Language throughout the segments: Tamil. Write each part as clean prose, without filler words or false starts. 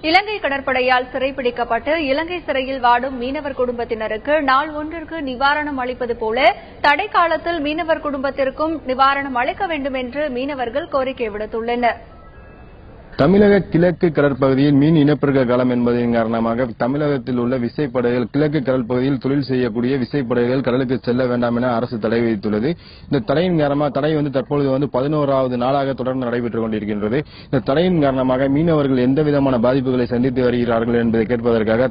இலங்கை கடற்படையால் சிறைப்பிடிக்கப்பட்டு இலங்கை சிறையில் வாடும் மீனவர் குடும்பத்தினருக்கு நாள் ஒன்றிற்கு நிவாரணம் அளிப்பது போல தடை காலத்தில் மீனவர் குடும்பத்திற்கும் நிவாரணம் அளிக்க வேண்டும் என்று மீனவர்கள் கோரிக்கை விடுத்துள்ளனர். தமிழக கிழக்கு கடற்பகுதியில் மீன் இனப்பெருக்க காலம் என்பதன் காரணமாக தமிழகத்தில் உள்ள விசைப்படகுகள் கிழக்கு கடல் பகுதியில் தொழில் செய்யக்கூடிய விசைப்படகுகள் கடலுக்கு செல்ல வேண்டாம் என அரசு தடை விதித்துள்ளது. இந்த தடையின் காரணமாக தடை தற்பொழுது 11வது நாளாக தொடர்ந்து நடைபெற்றுக் கொண்டிருக்கின்றது. இந்த தடையின் காரணமாக மீனவர்கள் எந்த விதமான பாதிப்புகளை சந்தித்து வருகிறார்கள் என்பதை கேட்பதற்காக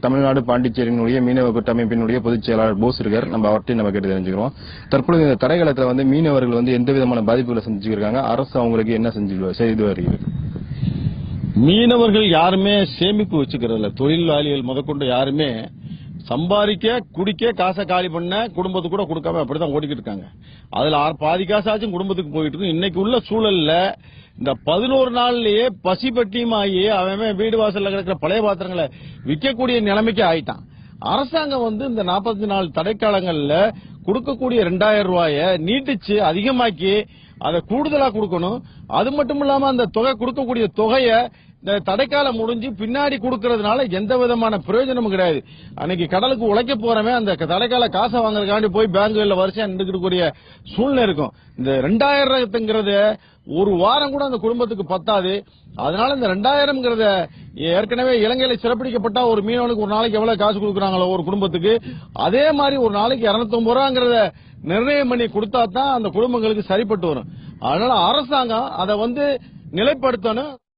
தமிழ்நாடு பாண்டிச்சேரியினுடைய மீனவ கூட்டமைப்பினுடைய பொதுச் செயலாளர் போஸ் இருக்கார். நம்ம அவர்கிட்ட நம்ம கேட்டு தெரிஞ்சுக்கிறோம். தற்பொழுது இந்த தடை காலத்தில் மீனவர்கள் எந்த விதமான பாதிப்புகளை சந்திச்சிருக்காங்க, அரசு அவங்களுக்கு என்ன செய்து வருகிறது? மீனவர்கள் யாருமே சேமிப்பு வச்சுக்கிறதில்ல. தொழிலாளிகள் முதற்கொண்டு யாருமே சம்பாதிக்க குடிக்க காசை காலி பண்ண குடும்பத்துக்கு கூட கொடுக்காம அப்படிதான் ஓடிக்கிட்டு இருக்காங்க. அதுல பாதி காசாச்சும் குடும்பத்துக்கு போயிட்டு இருக்கும். இன்னைக்கு உள்ள சூழல்ல இந்த 11 நாள்லயே பசி பட்டியமாகி அவன் வீடு வாசல்ல கிடக்கிற பழைய பாத்திரங்களை விற்கக்கூடிய நிலைமைக்கு ஆயிட்டான். அரசாங்கம் இந்த 44 தடைக்காலங்கள்ல கொடுக்கக்கூடிய 2000 ரூபாயை நீட்டிச்சு அதிகமாக்கி அதை கூடுதலா கொடுக்கணும். அது மட்டும் இல்லாம அந்த தொகை கொடுக்கக்கூடிய தொகையை இந்த தடைக்காலம் முடிஞ்சு பின்னாடி கொடுக்கறதுனால எந்த விதமான பிரயோஜனமும் கிடையாது. அன்னைக்கு கடலுக்கு உழைக்க போறவன் அந்த தடைக்கால காசை வாங்குறதுக்காண்டி போய் பேங்குல வரிசையா நின்றுக்கூடிய சூழ்நிலை இருக்கும். இந்த 2000ங்கிறது ஒரு வாரம் கூட அந்த குடும்பத்துக்கு பத்தாது. அதனால இந்த 2000ங்கிறத ஏற்கனவே இலங்கையில சிறப்பிடிக்கப்பட்டா ஒரு மீனவனுக்கு ஒரு நாளைக்கு எவ்வளவு காசு கொடுக்குறாங்களோ ஒரு குடும்பத்துக்கு, அதே மாதிரி ஒரு நாளைக்கு 250 ரூபாங்கிறத நிர்ணயம் பண்ணி கொடுத்தா தான் அந்த குடும்பங்களுக்கு சரிப்பட்டு வரும். அதனால அரசாங்கம் அதை நிலைப்படுத்தணும்.